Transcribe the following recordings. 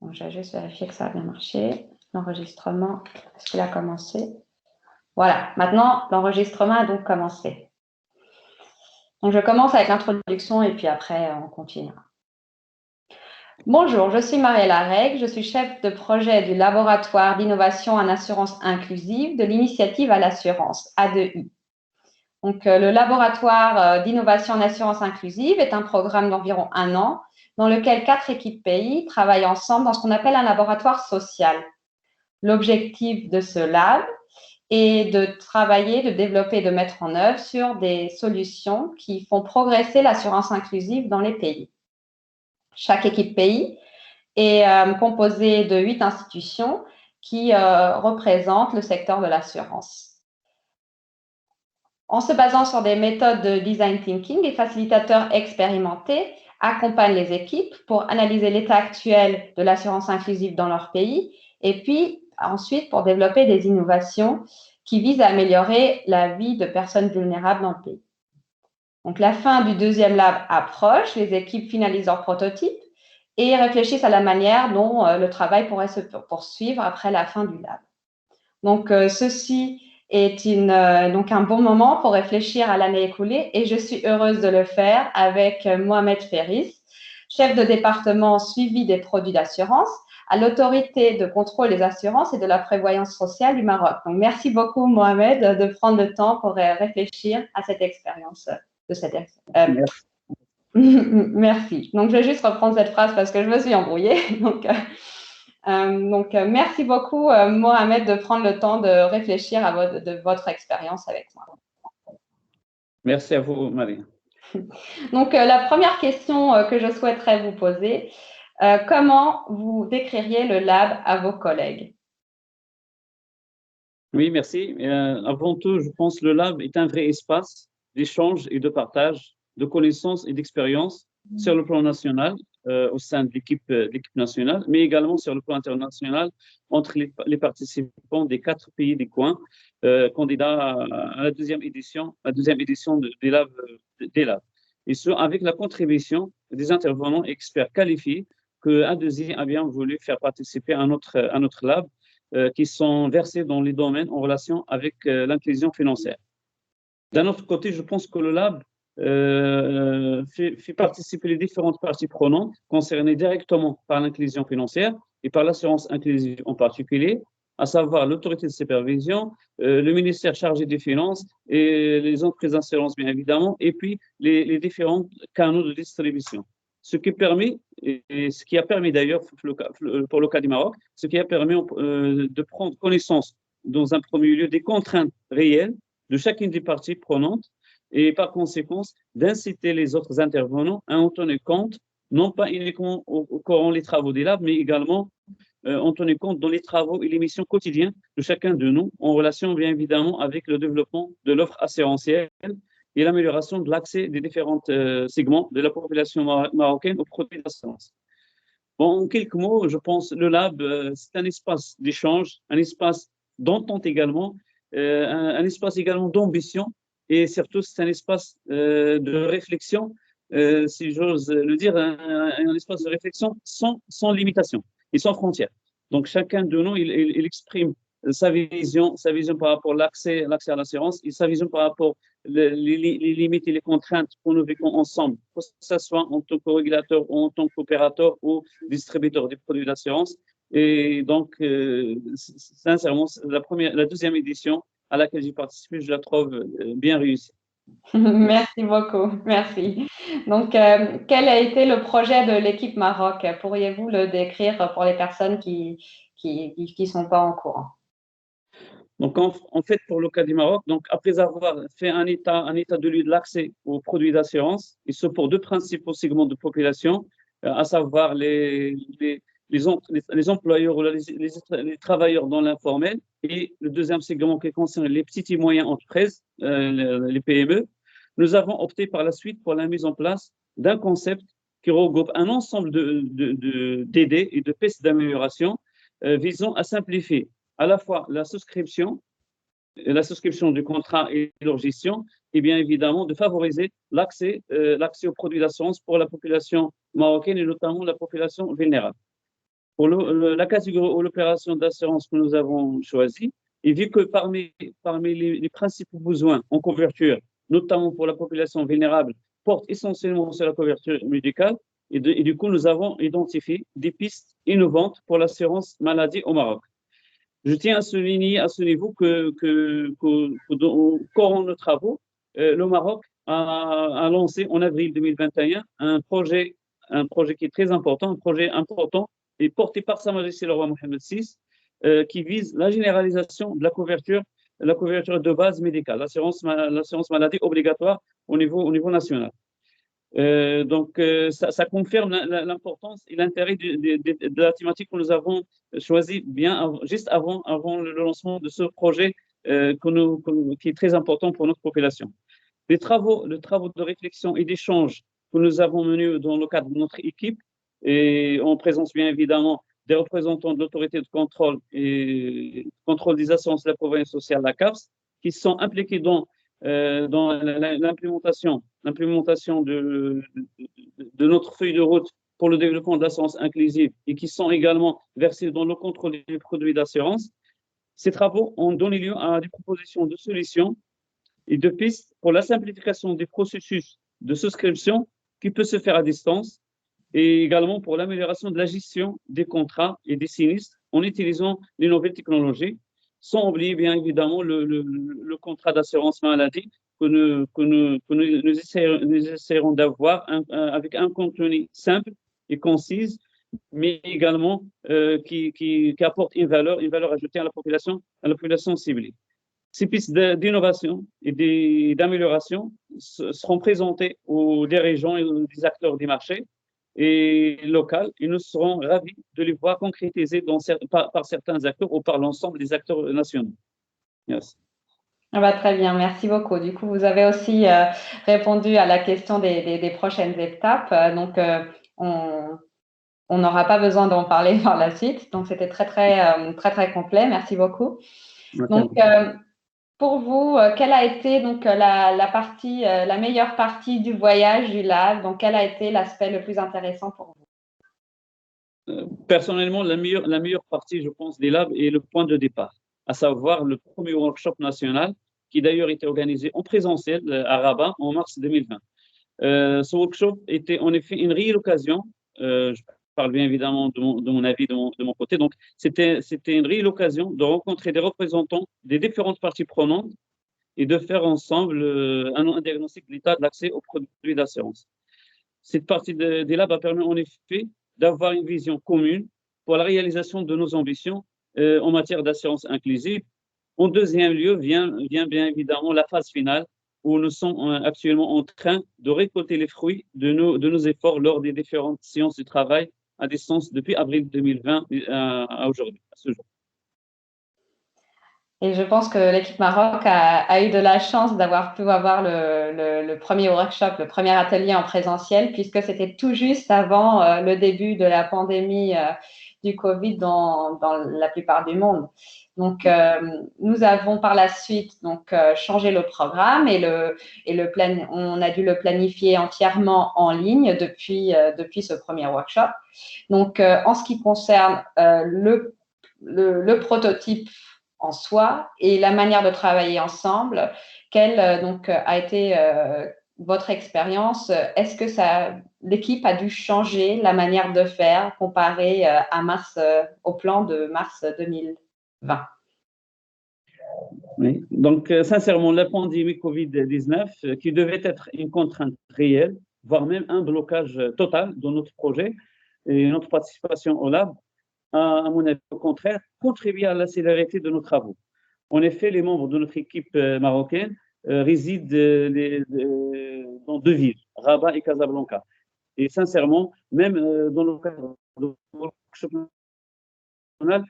Donc, je vais juste vérifier que ça a bien marché. L'enregistrement, est-ce qu'il a commencé? Voilà, maintenant, l'enregistrement a donc commencé. Donc, je commence avec l'introduction et puis après, on continuera. Bonjour, je suis Mariella Reg, je suis chef de projet du laboratoire d'innovation en assurance inclusive de l'initiative à l'assurance, A2I. Donc, le laboratoire d'innovation en assurance inclusive est un programme d'environ 1 an dans lequel 4 équipes pays travaillent ensemble dans ce qu'on appelle un laboratoire social. L'objectif de ce lab est de travailler, de développer, de mettre en œuvre sur des solutions qui font progresser l'assurance inclusive dans les pays. Chaque équipe pays est composée de 8 institutions qui représentent le secteur de l'assurance. En se basant sur des méthodes de design thinking, les facilitateurs expérimentés accompagnent les équipes pour analyser l'état actuel de l'assurance inclusive dans leur pays et puis ensuite pour développer des innovations qui visent à améliorer la vie de personnes vulnérables dans le pays. Donc, la fin du deuxième lab approche, les équipes finalisent leur prototype et réfléchissent à la manière dont le travail pourrait se poursuivre après la fin du lab. Donc, ceci est donc un bon moment pour réfléchir à l'année écoulée et je suis heureuse de le faire avec Mohamed Ferris, chef de département suivi des produits d'assurance à l'autorité de contrôle des assurances et de la prévoyance sociale du Maroc. Donc, merci beaucoup Mohamed de prendre le temps pour réfléchir à cette expérience. Merci. Merci. Donc, je vais juste reprendre cette phrase parce que je me suis embrouillée. Donc, merci beaucoup, Mohamed, de prendre le temps de réfléchir à de votre expérience avec moi. Merci à vous, Marie. Donc, la première question que je souhaiterais vous poser, comment vous décririez le lab à vos collègues? Oui, merci. Avant tout, je pense que le lab est un vrai espace d'échange et de partage de connaissances et d'expériences sur le plan national, au sein de l'équipe nationale, mais également sur le plan international entre les participants des 4 pays des coins, candidats à la deuxième édition des labs. Et ce, avec la contribution des intervenants experts qualifiés que A2I a bien voulu faire participer à notre lab, qui sont versés dans les domaines en relation avec l'inclusion financière. D'un autre côté, je pense que le lab fait participer les différentes parties prenantes concernées directement par l'inclusion financière et par l'assurance inclusive en particulier, à savoir l'autorité de supervision, le ministère chargé des finances et les entreprises d'assurance, bien évidemment, et puis les différents canaux de distribution. Ce qui a permis d'ailleurs, pour le cas du Maroc, ce qui a permis de prendre connaissance, dans un premier lieu, des contraintes réelles de chacune des parties prenantes et par conséquent d'inciter les autres intervenants à en tenir compte, non pas uniquement au cours des travaux des labs, mais également en tenir compte dans les travaux et les missions quotidiennes de chacun de nous, en relation bien évidemment avec le développement de l'offre assurantielle et l'amélioration de l'accès des différents segments de la population marocaine aux produits d'assurance. Bon, en quelques mots, je pense que le lab, c'est un espace d'échange, un espace d'entente également, un espace également d'ambition et surtout c'est un espace de réflexion, si j'ose le dire, un espace de réflexion sans limitation et sans frontières. Donc chacun de nous, il exprime sa vision par rapport à l'accès à l'assurance et sa vision par rapport les limites et les contraintes que nous vivons ensemble, que ce soit en tant que régulateur ou en tant qu'opérateur ou distributeur des produits d'assurance. Et donc, sincèrement, la deuxième édition à laquelle j'ai participé, je la trouve bien réussie. Merci beaucoup, merci. Donc, quel a été le projet de l'équipe Maroc? Pourriez-vous le décrire pour les personnes qui sont pas en courant? Donc, en fait, pour le cas du Maroc, donc, après avoir fait un état de lieu de l'accès aux produits d'assurance, et ce pour 2 principaux segments de population, à savoir les employeurs ou les travailleurs dans l'informel, et le deuxième segment qui concerne les petites et moyennes entreprises, les PME, nous avons opté par la suite pour la mise en place d'un concept qui regroupe un ensemble d'idées et de pistes d'amélioration visant à simplifier à la fois la souscription du contrat et leur gestion, et bien évidemment de favoriser l'accès aux produits d'assurance pour la population marocaine et notamment la population vulnérable. Pour la catégorie ou l'opération d'assurance que nous avons choisie, et vu que parmi les principaux besoins en couverture, notamment pour la population vulnérable, porte essentiellement sur la couverture médicale, et du coup, nous avons identifié des pistes innovantes pour l'assurance maladie au Maroc. Je tiens à souligner à ce niveau qu'au cours de nos travaux, le Maroc a lancé en avril 2021 un projet qui est très important, un projet important et porté par Sa Majesté le roi Mohammed VI, qui vise la généralisation de la couverture de base médicale, l'assurance maladie obligatoire au niveau national. Ça confirme l'importance et l'intérêt de la thématique que nous avons choisie juste avant le lancement de ce projet qui est très important pour notre population. Les travaux de réflexion et d'échange que nous avons menés dans le cadre de notre équipe, et en présence bien évidemment des représentants de l'autorité de contrôle des assurances de la province sociale, la CAPS, qui sont impliqués dans l'implémentation de notre feuille de route pour le développement de l'assurance inclusive et qui sont également versés dans le contrôle des produits d'assurance. Ces travaux ont donné lieu à des propositions de solutions et de pistes pour la simplification des processus de souscription qui peut se faire à distance et également pour l'amélioration de la gestion des contrats et des sinistres en utilisant les nouvelles technologies, sans oublier bien évidemment le contrat d'assurance maladie que nous essaierons d'avoir avec un contenu simple et concis, mais également qui apporte une valeur ajoutée à la population ciblée. Ces pistes d'innovation et d'amélioration seront présentées aux dirigeants et aux acteurs des marchés et locaux, et nous serons ravis de les voir concrétisées par certains acteurs ou par l'ensemble des acteurs nationaux. Merci. Ah bah, très bien, merci beaucoup. Du coup, vous avez aussi répondu à la question des prochaines étapes. On n'aura pas besoin d'en parler par la suite. Donc, c'était très complet. Merci beaucoup. Donc, pour vous, quelle a été donc la meilleure partie du voyage du lab? Donc, quel a été l'aspect le plus intéressant pour vous? Personnellement, la meilleure partie, je pense, des labs est le point de départ, à savoir le premier workshop national qui d'ailleurs était organisé en présentiel à Rabat en mars 2020. Ce workshop était en effet une réelle occasion, je parle bien évidemment de mon avis, de mon côté, donc c'était une réelle occasion de rencontrer des représentants des différentes parties prenantes et de faire ensemble un diagnostic de l'état de l'accès aux produits d'assurance. Cette partie des labs a permis en effet d'avoir une vision commune pour la réalisation de nos ambitions en matière d'assurance inclusive. En deuxième lieu, vient bien évidemment la phase finale où nous sommes actuellement en train de récolter les fruits de nos efforts lors des différentes séances de travail à distance depuis avril 2020 à aujourd'hui, à ce jour. Et je pense que l'équipe Maroc a eu de la chance d'avoir pu avoir le premier workshop, le premier atelier en présentiel, puisque c'était tout juste avant le début de la pandémie du Covid dans la plupart du monde. Donc, nous avons par la suite changé le programme et on a dû le planifier entièrement en ligne depuis ce premier workshop. Donc, en ce qui concerne le prototype en soi et la manière de travailler ensemble, quelle a été votre expérience? Est-ce que l'équipe a dû changer la manière de faire comparé au plan de mars 2020? Oui. Donc, sincèrement, la pandémie Covid-19, qui devait être une contrainte réelle, voire même un blocage total de notre projet et notre participation au lab, à mon avis, au contraire, contribuer à la célérité de nos travaux. En effet, les membres de notre équipe marocaine résident dans deux villes, Rabat et Casablanca. Et sincèrement, même dans le cadre de workshop national,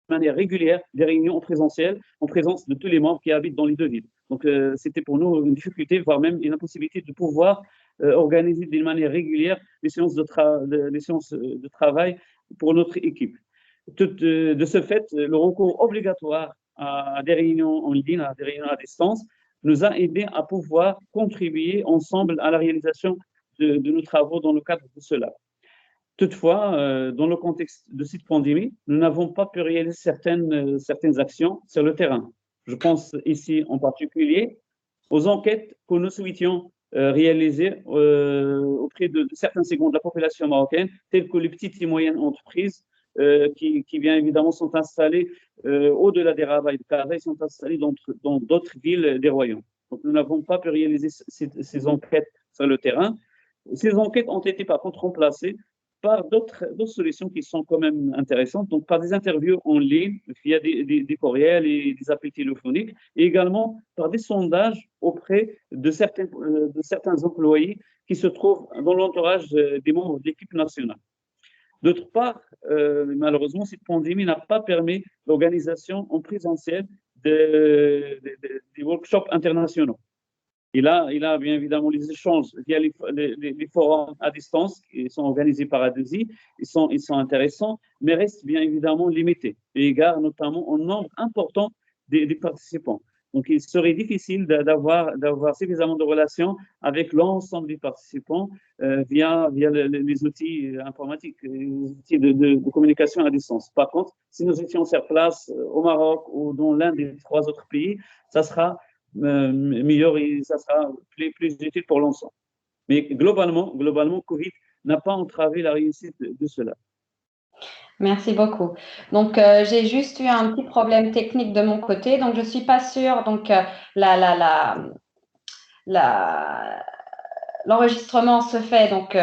de manière régulière des réunions en présentiel, en présence de tous les membres qui habitent dans les deux villes. Donc, c'était pour nous une difficulté, voire même une impossibilité de pouvoir organiser d'une manière régulière les séances de travail pour notre équipe. De ce fait, le recours obligatoire à des réunions en ligne, à des réunions à distance, nous a aidés à pouvoir contribuer ensemble à la réalisation de nos travaux dans le cadre de cela. Toutefois, dans le contexte de cette pandémie, nous n'avons pas pu réaliser certaines actions sur le terrain. Je pense ici en particulier aux enquêtes que nous souhaitions réaliser auprès de certains segments de la population marocaine, tels que les petites et moyennes entreprises qui bien évidemment sont installées au-delà des Rabat et de Casa, ils sont installés dans d'autres villes des royaumes. Donc, nous n'avons pas pu réaliser ces enquêtes sur le terrain. Ces enquêtes ont été par contre remplacées par d'autres solutions qui sont quand même intéressantes, donc par des interviews en ligne via des courriels et des appels téléphoniques, et également par des sondages auprès de certains employés qui se trouvent dans l'entourage des membres de l'équipe nationale. D'autre part, malheureusement, cette pandémie n'a pas permis l'organisation en présentiel des workshops internationaux. Il y a bien évidemment les échanges via les forums à distance qui sont organisés par ADESI, ils sont intéressants, mais restent bien évidemment limités, et égard notamment au nombre important des participants. Donc, il serait difficile d'avoir suffisamment de relations avec l'ensemble des participants via les outils informatiques, les outils de communication à distance. Par contre, si nous étions sur place au Maroc ou dans l'un des 3 autres pays, ça sera meilleur et ça sera plus utile pour l'ensemble. Mais globalement, Covid n'a pas entravé la réussite de cela. Merci beaucoup. Donc, j'ai juste eu un petit problème technique de mon côté, donc je ne suis pas sûre. Donc, l'enregistrement se fait donc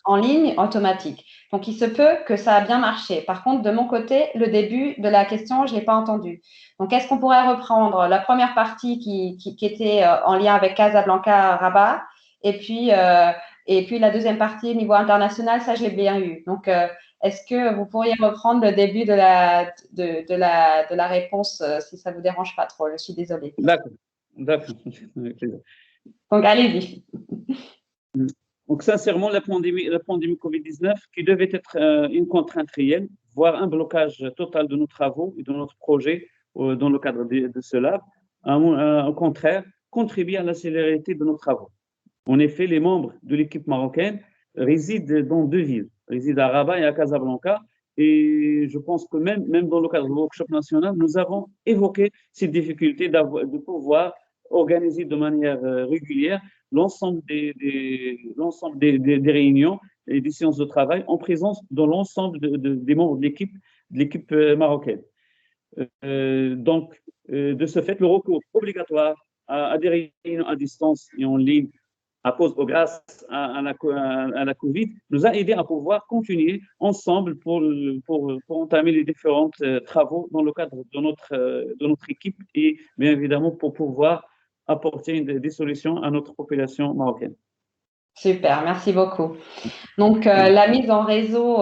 en ligne automatique. Donc, il se peut que ça a bien marché. Par contre, de mon côté, le début de la question, je ne l'ai pas entendu. Donc, est-ce qu'on pourrait reprendre la première partie qui était en lien avec Casablanca, Rabat, et puis la deuxième partie au niveau international, ça, je l'ai bien eu. Donc, est-ce que vous pourriez reprendre le début de la réponse, si ça ne vous dérange pas trop? Je suis désolée. D'accord. Donc, allez-y. Donc, sincèrement, la pandémie Covid-19, qui devait être une contrainte réelle, voire un blocage total de nos travaux et de notre projet dans le cadre de cela, au contraire, contribue à la célérité de nos travaux. En effet, les membres de l'équipe marocaine résident dans 2 villes, résident à Rabat et à Casablanca, et je pense que même dans le cadre du workshop national, nous avons évoqué ces difficultés de pouvoir organiser de manière régulière l'ensemble des réunions et des séances de travail en présence de l'ensemble des membres de l'équipe marocaine. Donc, de ce fait, le recours obligatoire à des réunions à distance et en ligne grâce à la Covid, nous a aidé à pouvoir continuer ensemble pour entamer les différents travaux dans le cadre de notre équipe et bien évidemment pour pouvoir apporter des solutions à notre population marocaine. Super, merci beaucoup. Donc, la mise en réseau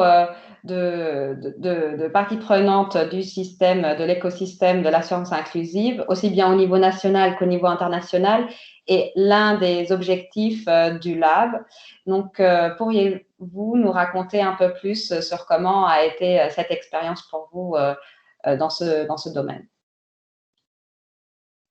de parties prenantes du système, de l'écosystème de l'assurance inclusive, aussi bien au niveau national qu'au niveau international, est l'un des objectifs du Lab. Donc, pourriez-vous nous raconter un peu plus sur comment a été cette expérience pour vous dans ce domaine?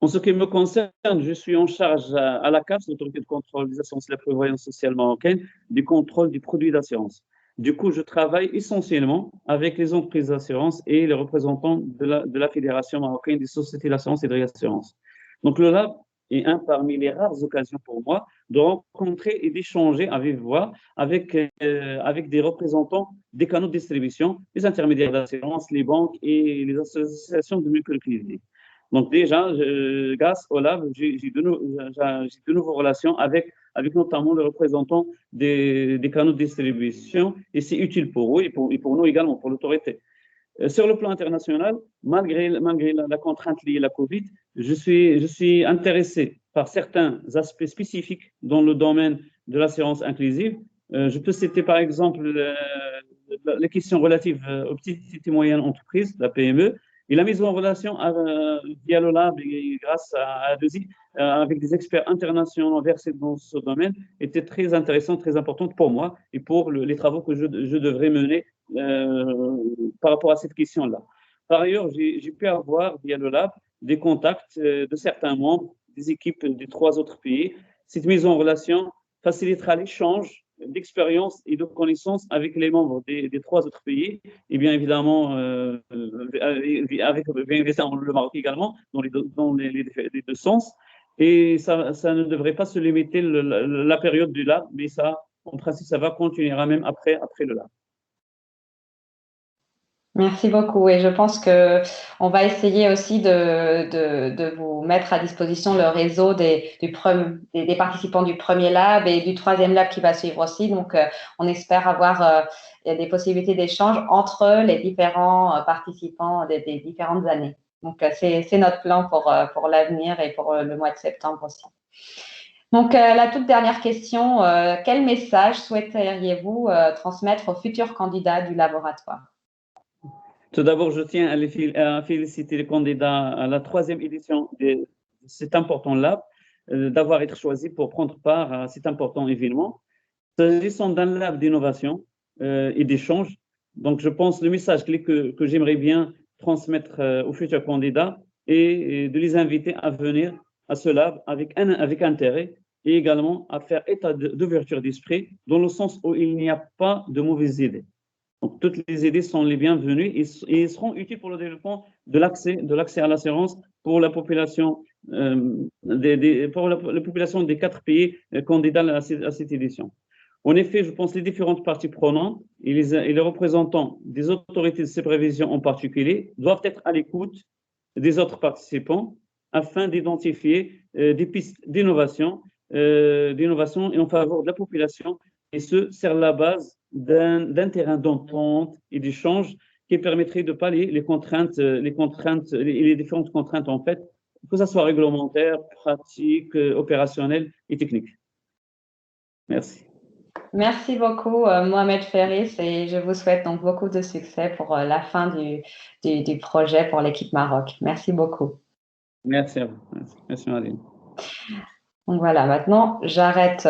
En ce qui me concerne, je suis en charge à la CAF, l'autorité de contrôle des assurances et de la prévoyance sociale marocaine, du contrôle des produits d'assurance. Du coup, je travaille essentiellement avec les entreprises d'assurance et les représentants de la Fédération marocaine des sociétés d'assurance et de réassurance. Donc, le Lab est un parmi les rares occasions pour moi de rencontrer et d'échanger à vive voix avec des représentants des canaux de distribution, les intermédiaires d'assurance, les banques et les associations de mutualité. Donc déjà, grâce au Lab, j'ai de nouvelles relations avec notamment les représentants des canaux de distribution et c'est utile pour eux et pour nous également, pour l'autorité. Sur le plan international, malgré la contrainte liée à la Covid, je suis intéressé par certains aspects spécifiques dans le domaine de l'assurance inclusive. Je peux citer par exemple les questions relatives aux petites et moyennes entreprises, la PME, et la mise en relation via le Lab et grâce à ADESI avec des experts internationaux versés dans ce domaine était très intéressante, très importante pour moi et pour les travaux que je devrais mener par rapport à cette question-là. Par ailleurs, j'ai pu avoir via le Lab des contacts de certains membres des équipes des 3 autres pays. Cette mise en relation facilitera l'échange d'expériences et de connaissances avec les membres des 3 autres pays, et bien évidemment, avec bien évidemment le Maroc également, dans les 2 sens. Et ça ne devrait pas se limiter la période du lab, mais ça, en principe, ça va continuer même après le lab. Merci beaucoup. Et je pense que on va essayer aussi de vous mettre à disposition le réseau des participants du premier lab et du 3e lab qui va suivre aussi. Donc, on espère avoir des possibilités d'échange entre les différents participants des différentes années. Donc, c'est notre plan pour l'avenir et pour le mois de septembre aussi. Donc, la toute dernière question, quel message souhaiteriez-vous transmettre aux futurs candidats du laboratoire? Tout d'abord, je tiens à féliciter les candidats à la 3e édition de cet important lab, d'avoir été choisis pour prendre part à cet important événement. S'agissant d'un lab d'innovation et d'échange, donc je pense le message clé que j'aimerais bien transmettre aux futurs candidats est de les inviter à venir à ce lab avec intérêt et également à faire état d'ouverture d'esprit, dans le sens où il n'y a pas de mauvaises idées. Donc, toutes les idées sont les bienvenues et seront utiles pour le développement de l'accès à l'assurance pour la population, la population des 4 pays candidats à cette édition. En effet, je pense que les différentes parties prenantes et les représentants des autorités de supervision en particulier doivent être à l'écoute des autres participants afin d'identifier des pistes d'innovation et en faveur de la population, et ce, sur la base d'un terrain d'entente et d'échange qui permettrait de pallier les différentes contraintes, en fait, que ce soit réglementaires, pratiques, opérationnelles et techniques. Merci. Merci beaucoup, Mohamed Ferris, et je vous souhaite donc beaucoup de succès pour la fin du projet pour l'équipe Maroc. Merci beaucoup. Merci à vous. Merci, Marine. Donc voilà, maintenant, j'arrête